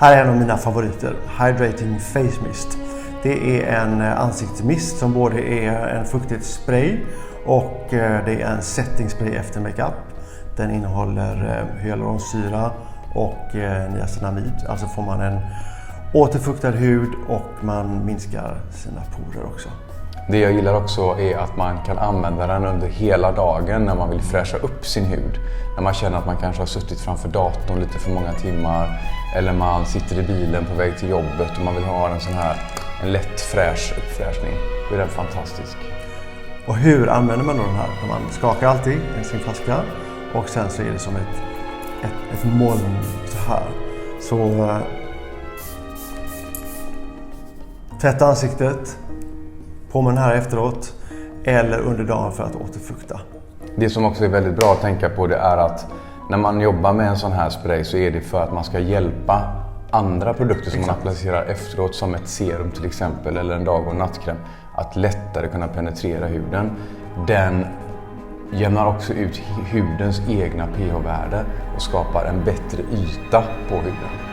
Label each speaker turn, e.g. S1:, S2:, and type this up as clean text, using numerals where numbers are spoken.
S1: Här är en av mina favoriter, Hydrating Face Mist. Det är en ansiktsmist som både är en fuktighetsspray och det är en settingspray efter makeup. Den innehåller hyaluronsyra och niacinamid. Alltså får man en återfuktad hud och man minskar sina porer också.
S2: Det jag gillar också är att man kan använda den under hela dagen när man vill fräscha upp sin hud. När man känner att man kanske har suttit framför datorn lite för många timmar. Eller man sitter i bilen på väg till jobbet och man vill ha en lätt fräsch uppfräschning. Då är den fantastisk.
S1: Och hur använder man då den här? Man skakar alltid i sin flaska och sen så är det som ett moln så här. Så tvätta ansiktet, på med den här efteråt eller under dagen för att återfukta.
S2: Det som också är väldigt bra att tänka på det är att när man jobbar med en sån här spray så är det för att man ska hjälpa andra produkter som man applicerar efteråt som ett serum till exempel eller en dag- och nattkräm att lättare kunna penetrera huden. Den jämnar också ut hudens egna pH-värde och skapar en bättre yta på huden.